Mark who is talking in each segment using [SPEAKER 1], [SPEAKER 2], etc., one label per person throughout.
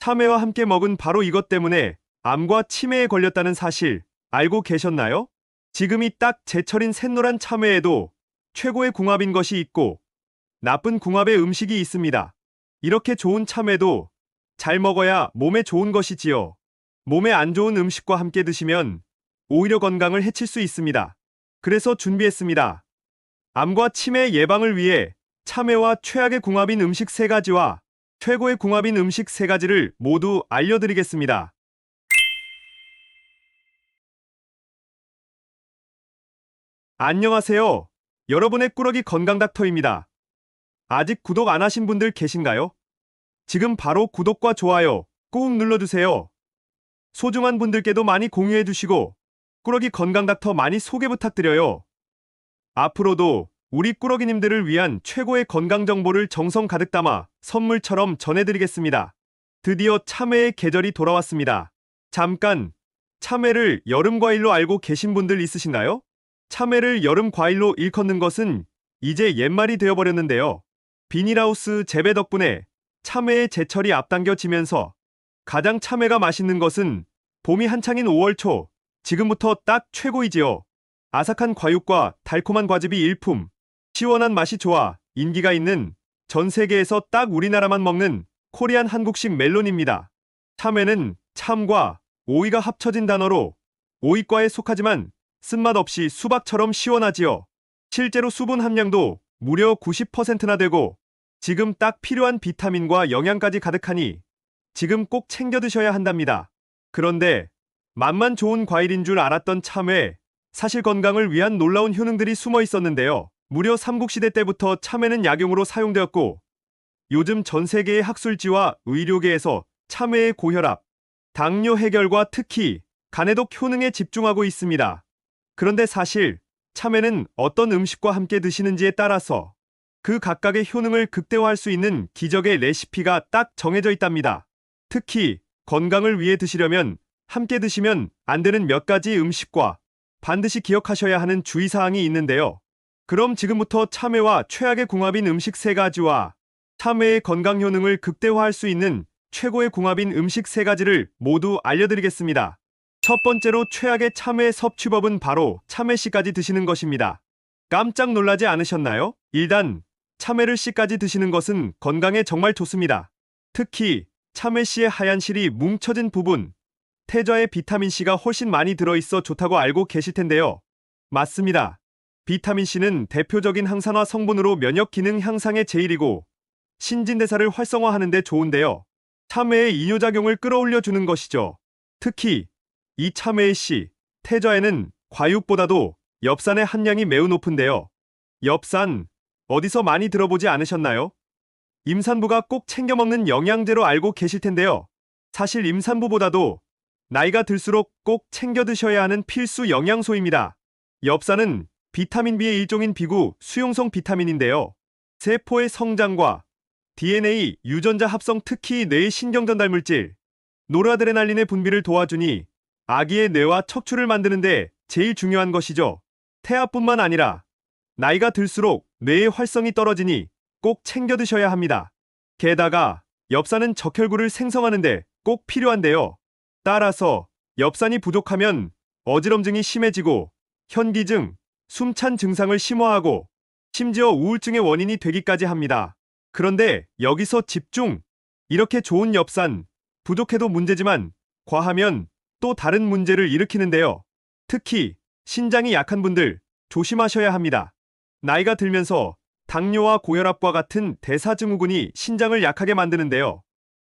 [SPEAKER 1] 참외와 함께 먹은 바로 이것 때문에 암과 치매에 걸렸다는 사실 알고 계셨나요? 지금이 딱 제철인 샛노란 참외에도 최고의 궁합인 것이 있고 나쁜 궁합의 음식이 있습니다. 이렇게 좋은 참외도 잘 먹어야 몸에 좋은 것이지요. 몸에 안 좋은 음식과 함께 드시면 오히려 건강을 해칠 수 있습니다. 그래서 준비했습니다. 암과 치매 예방을 위해 참외와 최악의 궁합인 음식 3가지와 최고의 궁합인 음식 3가지를 모두 알려드리겠습니다. 안녕하세요. 여러분의 꾸러기 건강닥터입니다. 아직 구독 안 하신 분들 계신가요? 지금 바로 구독과 좋아요 꾹 눌러주세요. 소중한 분들께도 많이 공유해주시고 꾸러기 건강닥터 많이 소개 부탁드려요. 앞으로도 우리 꾸러기님들을 위한 최고의 건강 정보를 정성 가득 담아 선물처럼 전해드리겠습니다. 드디어 참외의 계절이 돌아왔습니다. 잠깐, 참외를 여름 과일로 알고 계신 분들 있으신가요? 참외를 여름 과일로 일컫는 것은 이제 옛말이 되어버렸는데요. 비닐하우스 재배 덕분에 참외의 제철이 앞당겨지면서 가장 참외가 맛있는 것은 봄이 한창인 5월 초, 지금부터 딱 최고이지요. 아삭한 과육과 달콤한 과즙이 일품, 시원한 맛이 좋아 인기가 있는 전 세계에서 딱 우리나라만 먹는 코리안 한국식 멜론입니다. 참외는 참과 오이가 합쳐진 단어로 오이과에 속하지만 쓴맛 없이 수박처럼 시원하지요. 실제로 수분 함량도 무려 90%나 되고 지금 딱 필요한 비타민과 영양까지 가득하니 지금 꼭 챙겨 드셔야 한답니다. 그런데 맛만 좋은 과일인 줄 알았던 참외, 사실 건강을 위한 놀라운 효능들이 숨어 있었는데요. 무려 삼국시대 때부터 참외는 약용으로 사용되었고 요즘 전 세계의 학술지와 의료계에서 참외의 고혈압, 당뇨 해결과 특히 간해독 효능에 집중하고 있습니다. 그런데 사실 참외는 어떤 음식과 함께 드시는지에 따라서 그 각각의 효능을 극대화할 수 있는 기적의 레시피가 딱 정해져 있답니다. 특히 건강을 위해 드시려면 함께 드시면 안 되는 몇 가지 음식과 반드시 기억하셔야 하는 주의사항이 있는데요. 그럼 지금부터 참외와 최악의 궁합인 음식 3가지와 참외의 건강 효능을 극대화할 수 있는 최고의 궁합인 음식 3가지를 모두 알려드리겠습니다. 첫 번째로 최악의 참외 섭취법은 바로 참외씨까지 드시는 것입니다. 깜짝 놀라지 않으셨나요? 일단 참외를 씨까지 드시는 것은 건강에 정말 좋습니다. 특히 참외씨의 하얀 실이 뭉쳐진 부분, 태자의 비타민C가 훨씬 많이 들어있어 좋다고 알고 계실 텐데요. 맞습니다. 비타민C는 대표적인 항산화 성분으로 면역 기능 향상에 제일이고 신진대사를 활성화하는 데 좋은데요. 참외의 이뇨작용을 끌어올려주는 것이죠. 특히 이 참외의 씨, 태자에는 과육보다도 엽산의 함량이 매우 높은데요. 엽산, 어디서 많이 들어보지 않으셨나요? 임산부가 꼭 챙겨 먹는 영양제로 알고 계실 텐데요. 사실 임산부보다도 나이가 들수록 꼭 챙겨 드셔야 하는 필수 영양소입니다. 엽산은 비타민 B의 일종인 비구 수용성 비타민인데요. 세포의 성장과 DNA 유전자 합성, 특히 뇌의 신경 전달 물질 노르아드레날린의 분비를 도와주니 아기의 뇌와 척추를 만드는데 제일 중요한 것이죠. 태아뿐만 아니라 나이가 들수록 뇌의 활성이 떨어지니 꼭 챙겨 드셔야 합니다. 게다가 엽산은 적혈구를 생성하는데 꼭 필요한데요. 따라서 엽산이 부족하면 어지럼증이 심해지고 현기증, 숨찬 증상을 심화하고 심지어 우울증의 원인이 되기까지 합니다. 그런데 여기서 집중! 이렇게 좋은 엽산, 부족해도 문제지만 과하면 또 다른 문제를 일으키는데요. 특히 신장이 약한 분들 조심하셔야 합니다. 나이가 들면서 당뇨와 고혈압과 같은 대사증후군이 신장을 약하게 만드는데요.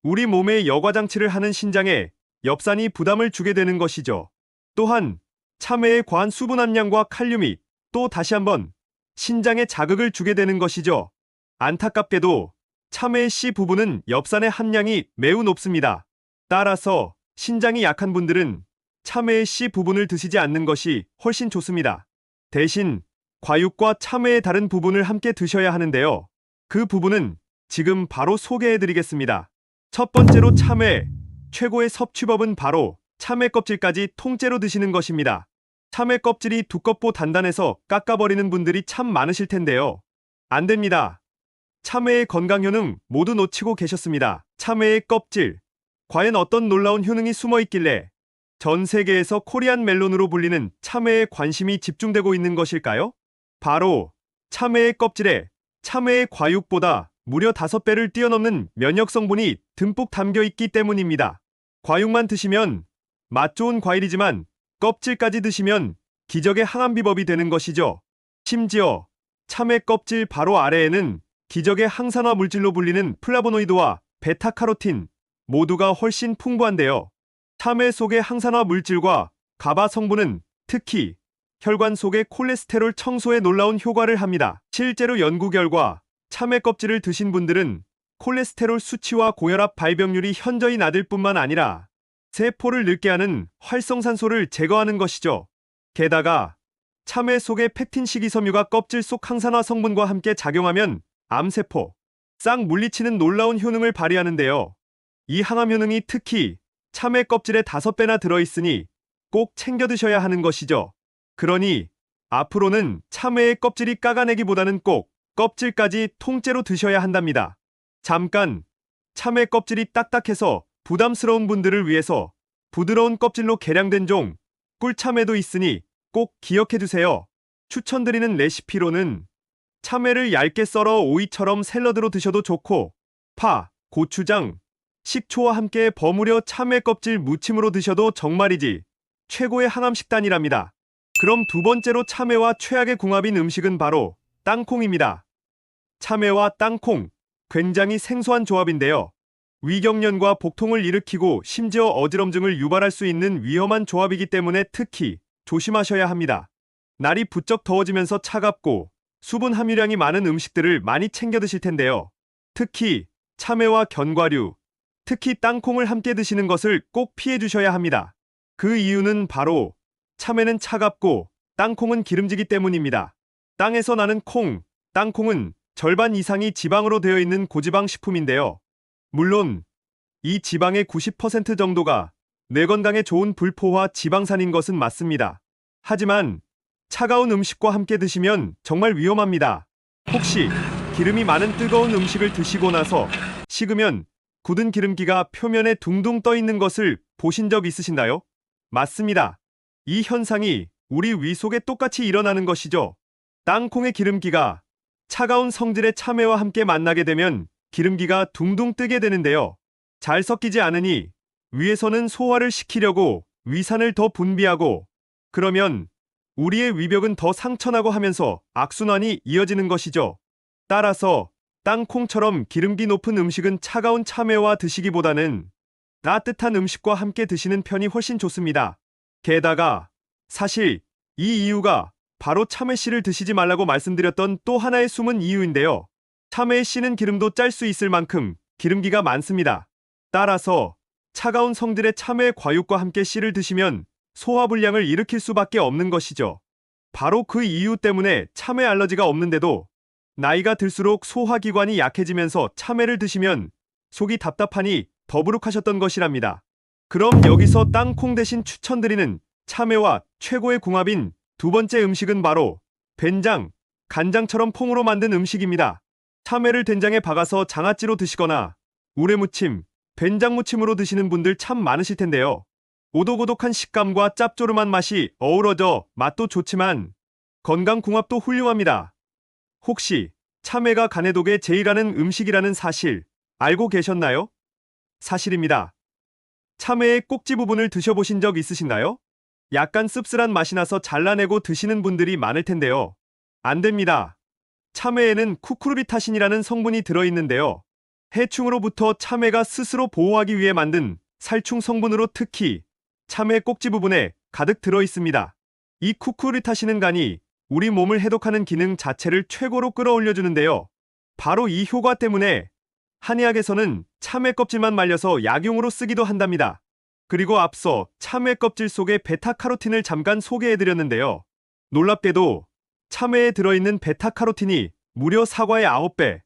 [SPEAKER 1] 우리 몸의 여과장치를 하는 신장에 엽산이 부담을 주게 되는 것이죠. 또한 참외의 과한 수분 함량과 칼륨이 또 다시 한번 신장에 자극을 주게 되는 것이죠. 안타깝게도 참외의 씨 부분은 엽산의 함량이 매우 높습니다. 따라서 신장이 약한 분들은 참외의 씨 부분을 드시지 않는 것이 훨씬 좋습니다. 대신 과육과 참외의 다른 부분을 함께 드셔야 하는데요. 그 부분은 지금 바로 소개해드리겠습니다. 첫 번째로 참외, 최고의 섭취법은 바로 참외 껍질까지 통째로 드시는 것입니다. 참외 껍질이 두껍고 단단해서 깎아버리는 분들이 참 많으실 텐데요. 안 됩니다. 참외의 건강 효능 모두 놓치고 계셨습니다. 참외의 껍질, 과연 어떤 놀라운 효능이 숨어 있길래 전 세계에서 코리안 멜론으로 불리는 참외에 관심이 집중되고 있는 것일까요? 바로 참외의 껍질에 참외의 과육보다 무려 5배를 뛰어넘는 면역 성분이 듬뿍 담겨 있기 때문입니다. 과육만 드시면 맛 좋은 과일이지만 껍질까지 드시면 기적의 항암 비법이 되는 것이죠. 심지어 참외 껍질 바로 아래에는 기적의 항산화 물질로 불리는 플라보노이드와 베타카로틴 모두가 훨씬 풍부한데요. 참외 속의 항산화 물질과 가바 성분은 특히 혈관 속의 콜레스테롤 청소에 놀라운 효과를 합니다. 실제로 연구 결과 참외 껍질을 드신 분들은 콜레스테롤 수치와 고혈압 발병률이 현저히 낮을 뿐만 아니라 세포를 늙게 하는 활성산소를 제거하는 것이죠. 게다가 참외 속의 펙틴 식이섬유가 껍질 속 항산화 성분과 함께 작용하면 암세포 싹 물리치는 놀라운 효능을 발휘하는데요. 이 항암 효능이 특히 참외 껍질에 5배나 들어있으니 꼭 챙겨 드셔야 하는 것이죠. 그러니 앞으로는 참외의 껍질이 까가내기보다는 꼭 껍질까지 통째로 드셔야 한답니다. 잠깐, 참외 껍질이 딱딱해서 부담스러운 분들을 위해서 부드러운 껍질로 개량된 종 꿀참외도 있으니 꼭 기억해 두세요. 추천드리는 레시피로는 참외를 얇게 썰어 오이처럼 샐러드로 드셔도 좋고 파, 고추장, 식초와 함께 버무려 참외 껍질 무침으로 드셔도 정말이지 최고의 항암 식단이랍니다. 그럼 두 번째로 참외와 최악의 궁합인 음식은 바로 땅콩입니다. 참외와 땅콩, 굉장히 생소한 조합인데요. 위경련과 복통을 일으키고 심지어 어지럼증을 유발할 수 있는 위험한 조합이기 때문에 특히 조심하셔야 합니다. 날이 부쩍 더워지면서 차갑고 수분 함유량이 많은 음식들을 많이 챙겨 드실 텐데요. 특히 참외와 견과류, 특히 땅콩을 함께 드시는 것을 꼭 피해 주셔야 합니다. 그 이유는 바로 참외는 차갑고 땅콩은 기름지기 때문입니다. 땅에서 나는 콩, 땅콩은 절반 이상이 지방으로 되어 있는 고지방 식품인데요. 물론 이 지방의 90% 정도가 뇌 건강에 좋은 불포화 지방산인 것은 맞습니다. 하지만 차가운 음식과 함께 드시면 정말 위험합니다. 혹시 기름이 많은 뜨거운 음식을 드시고 나서 식으면 굳은 기름기가 표면에 둥둥 떠 있는 것을 보신 적 있으신가요? 맞습니다. 이 현상이 우리 위 속에 똑같이 일어나는 것이죠. 땅콩의 기름기가 차가운 성질의 참외와 함께 만나게 되면 기름기가 둥둥 뜨게 되는데요. 잘 섞이지 않으니 위에서는 소화를 시키려고 위산을 더 분비하고 그러면 우리의 위벽은 더 상처나고 하면서 악순환이 이어지는 것이죠. 따라서 땅콩처럼 기름기 높은 음식은 차가운 참외와 드시기보다는 따뜻한 음식과 함께 드시는 편이 훨씬 좋습니다. 게다가 사실 이 이유가 바로 참외 씨를 드시지 말라고 말씀드렸던 또 하나의 숨은 이유인데요. 참외의 씨는 기름도 짤 수 있을 만큼 기름기가 많습니다. 따라서 차가운 성질의 참외 과육과 함께 씨를 드시면 소화불량을 일으킬 수밖에 없는 것이죠. 바로 그 이유 때문에 참외 알러지가 없는데도 나이가 들수록 소화기관이 약해지면서 참외를 드시면 속이 답답하니 더부룩하셨던 것이랍니다. 그럼 여기서 땅콩 대신 추천드리는 참외와 최고의 궁합인 두 번째 음식은 바로 된장, 간장처럼 콩으로 만든 음식입니다. 참외를 된장에 박아서 장아찌로 드시거나 우레무침, 된장무침으로 드시는 분들 참 많으실 텐데요. 오독오독한 식감과 짭조름한 맛이 어우러져 맛도 좋지만 건강궁합도 훌륭합니다. 혹시 참외가 간해독에 제일하는 음식이라는 사실 알고 계셨나요? 사실입니다. 참외의 꼭지 부분을 드셔보신 적 있으신가요? 약간 씁쓸한 맛이 나서 잘라내고 드시는 분들이 많을 텐데요. 안 됩니다. 참외에는 쿠쿠르비타신이라는 성분이 들어있는데요. 해충으로부터 참외가 스스로 보호하기 위해 만든 살충 성분으로 특히 참외 꼭지 부분에 가득 들어있습니다. 이 쿠쿠르비타신은 간이 우리 몸을 해독하는 기능 자체를 최고로 끌어올려주는데요. 바로 이 효과 때문에 한의학에서는 참외 껍질만 말려서 약용으로 쓰기도 한답니다. 그리고 앞서 참외 껍질 속에 베타카로틴을 잠깐 소개해드렸는데요. 놀랍게도 참외에 들어있는 베타카로틴이 무려 사과의 9배,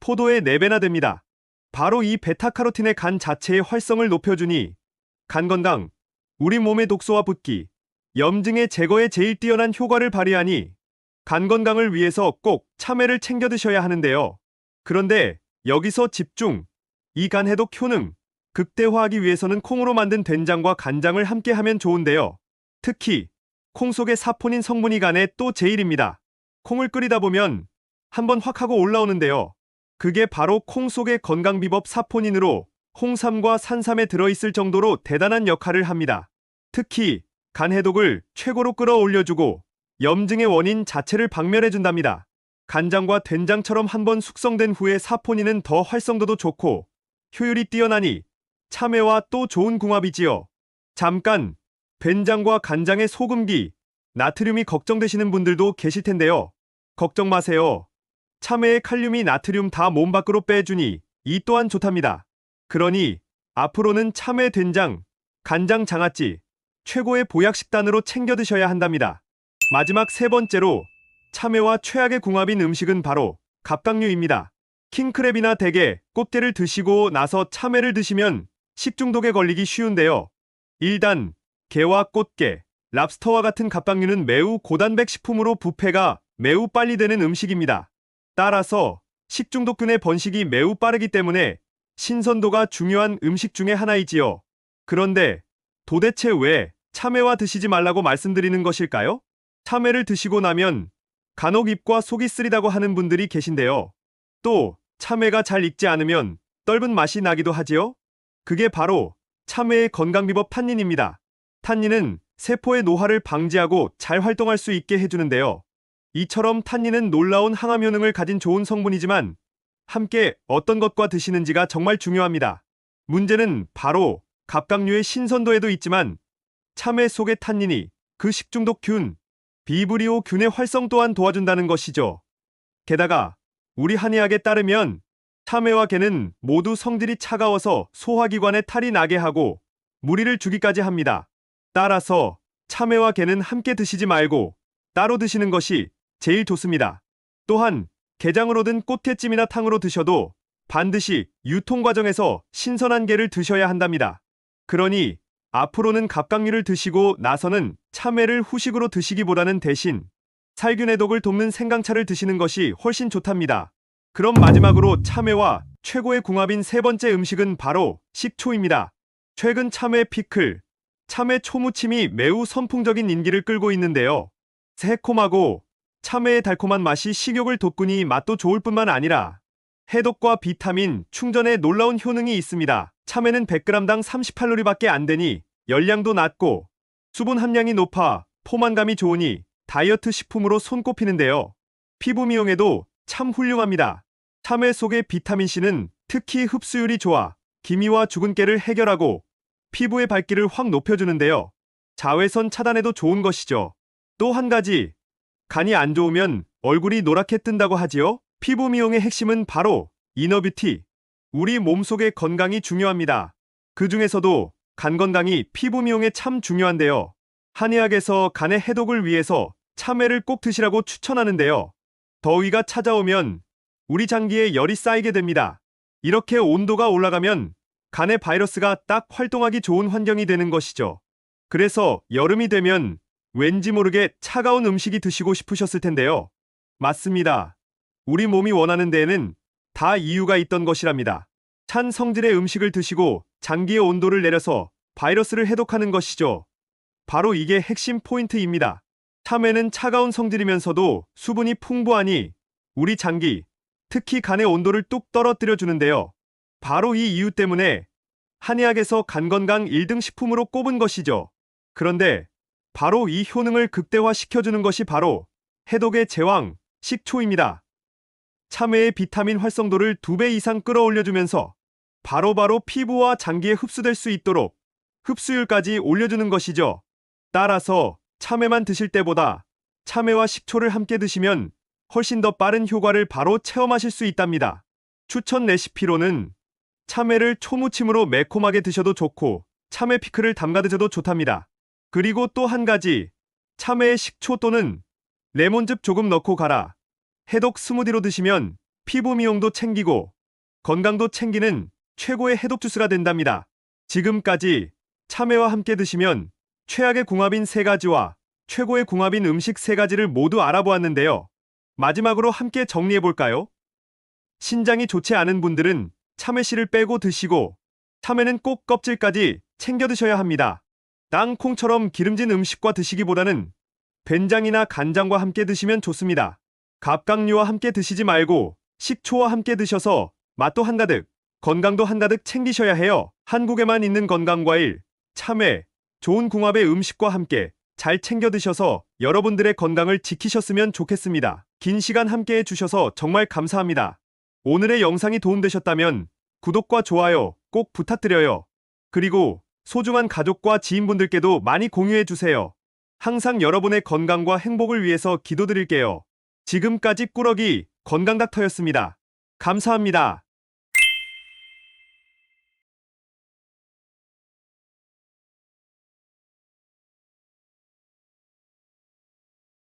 [SPEAKER 1] 포도의 4배나 됩니다. 바로 이 베타카로틴의 간 자체의 활성을 높여주니 간 건강, 우리 몸의 독소와 붓기, 염증의 제거에 제일 뛰어난 효과를 발휘하니 간 건강을 위해서 꼭 참외를 챙겨 드셔야 하는데요. 그런데 여기서 집중! 이 간 해독 효능, 극대화하기 위해서는 콩으로 만든 된장과 간장을 함께 하면 좋은데요. 특히 콩 속에 사포닌 성분이 간에 또 제일입니다. 콩을 끓이다 보면 한번 확 하고 올라오는데요. 그게 바로 콩 속의 건강비법 사포닌으로 홍삼과 산삼에 들어있을 정도로 대단한 역할을 합니다. 특히 간 해독을 최고로 끌어올려주고 염증의 원인 자체를 박멸해준답니다. 간장과 된장처럼 한번 숙성된 후에 사포닌은 더 활성도도 좋고 효율이 뛰어나니 참외와 또 좋은 궁합이지요. 잠깐, 된장과 간장의 소금기, 나트륨이 걱정되시는 분들도 계실 텐데요. 걱정 마세요. 참외의 칼륨이 나트륨 다 몸 밖으로 빼주니 이 또한 좋답니다. 그러니 앞으로는 참외 된장, 간장 장아찌, 최고의 보약 식단으로 챙겨 드셔야 한답니다. 마지막 세 번째로 참외와 최악의 궁합인 음식은 바로 갑각류입니다. 킹크랩이나 대게, 꽃게를 드시고 나서 참외를 드시면 식중독에 걸리기 쉬운데요. 일단 게와 꽃게, 랍스터와 같은 갑각류는 매우 고단백 식품으로 부패가 매우 빨리 되는 음식입니다. 따라서 식중독균의 번식이 매우 빠르기 때문에 신선도가 중요한 음식 중에 하나이지요. 그런데 도대체 왜 참외와 드시지 말라고 말씀드리는 것일까요? 참외를 드시고 나면 간혹 입과 속이 쓰리다고 하는 분들이 계신데요. 또 참외가 잘 익지 않으면 떫은 맛이 나기도 하지요. 그게 바로 참외의 건강비법 탄닌입니다. 탄닌은 세포의 노화를 방지하고 잘 활동할 수 있게 해주는데요. 이처럼 탄닌은 놀라운 항암 효능을 가진 좋은 성분이지만 함께 어떤 것과 드시는지가 정말 중요합니다. 문제는 바로 갑각류의 신선도에도 있지만 참외 속의 탄닌이 그 식중독균, 비브리오균의 활성 또한 도와준다는 것이죠. 게다가 우리 한의학에 따르면 참외와 게는 모두 성질이 차가워서 소화기관에 탈이 나게 하고 무리를 주기까지 합니다. 따라서 참외와 게는 함께 드시지 말고 따로 드시는 것이 제일 좋습니다. 또한 게장으로 든 꽃게찜이나 탕으로 드셔도 반드시 유통 과정에서 신선한 게를 드셔야 한답니다. 그러니 앞으로는 갑각류를 드시고 나서는 참외를 후식으로 드시기보다는 대신 살균 해독을 돕는 생강차를 드시는 것이 훨씬 좋답니다. 그럼 마지막으로 참외와 최고의 궁합인 세 번째 음식은 바로 식초입니다. 최근 참외 피클, 참외 초무침이 매우 선풍적인 인기를 끌고 있는데요. 새콤하고 참외의 달콤한 맛이 식욕을 돋구니 맛도 좋을 뿐만 아니라 해독과 비타민, 충전에 놀라운 효능이 있습니다. 참외는 100g당 38칼로리밖에 안 되니 열량도 낮고 수분 함량이 높아 포만감이 좋으니 다이어트 식품으로 손꼽히는데요. 피부 미용에도 참 훌륭합니다. 참외 속의 비타민C는 특히 흡수율이 좋아 기미와 주근깨를 해결하고 피부의 밝기를 확 높여주는데요. 자외선 차단에도 좋은 것이죠. 또 한 가지, 간이 안 좋으면 얼굴이 노랗게 뜬다고 하지요. 피부 미용의 핵심은 바로 이너뷰티. 우리 몸속의 건강이 중요합니다. 그 중에서도 간 건강이 피부 미용에 참 중요한데요. 한의학에서 간의 해독을 위해서 참외를 꼭 드시라고 추천하는데요. 더위가 찾아오면 우리 장기에 열이 쌓이게 됩니다. 이렇게 온도가 올라가면 간의 바이러스가 딱 활동하기 좋은 환경이 되는 것이죠. 그래서 여름이 되면 왠지 모르게 차가운 음식이 드시고 싶으셨을 텐데요. 맞습니다. 우리 몸이 원하는 데에는 다 이유가 있던 것이랍니다. 찬 성질의 음식을 드시고 장기의 온도를 내려서 바이러스를 해독하는 것이죠. 바로 이게 핵심 포인트입니다. 참외는 차가운 성질이면서도 수분이 풍부하니 우리 장기, 특히 간의 온도를 뚝 떨어뜨려 주는데요. 바로 이 이유 때문에 한의학에서 간 건강 1등 식품으로 꼽은 것이죠. 그런데 바로 이 효능을 극대화시켜주는 것이 바로 해독의 제왕, 식초입니다. 참외의 비타민 활성도를 2배 이상 끌어올려주면서 바로바로 피부와 장기에 흡수될 수 있도록 흡수율까지 올려주는 것이죠. 따라서 참외만 드실 때보다 참외와 식초를 함께 드시면 훨씬 더 빠른 효과를 바로 체험하실 수 있답니다. 추천 레시피로는 참외를 초무침으로 매콤하게 드셔도 좋고 참외 피클을 담가 드셔도 좋답니다. 그리고 또 한 가지, 참외에 식초 또는 레몬즙 조금 넣고 갈아 해독 스무디로 드시면 피부 미용도 챙기고 건강도 챙기는 최고의 해독 주스가 된답니다. 지금까지 참외와 함께 드시면 최악의 궁합인 세 가지와 최고의 궁합인 음식 세 가지를 모두 알아보았는데요. 마지막으로 함께 정리해볼까요? 신장이 좋지 않은 분들은 참외씨를 빼고 드시고 참외는 꼭 껍질까지 챙겨 드셔야 합니다. 땅콩처럼 기름진 음식과 드시기보다는 된장이나 간장과 함께 드시면 좋습니다. 갑각류와 함께 드시지 말고 식초와 함께 드셔서 맛도 한가득, 건강도 한가득 챙기셔야 해요. 한국에만 있는 건강과일, 참외, 좋은 궁합의 음식과 함께 잘 챙겨 드셔서 여러분들의 건강을 지키셨으면 좋겠습니다. 긴 시간 함께 해주셔서 정말 감사합니다. 오늘의 영상이 도움되셨다면 구독과 좋아요 꼭 부탁드려요. 그리고 소중한 가족과 지인분들께도 많이 공유해주세요. 항상 여러분의 건강과 행복을 위해서 기도드릴게요. 지금까지 꾸러기 건강닥터였습니다. 감사합니다.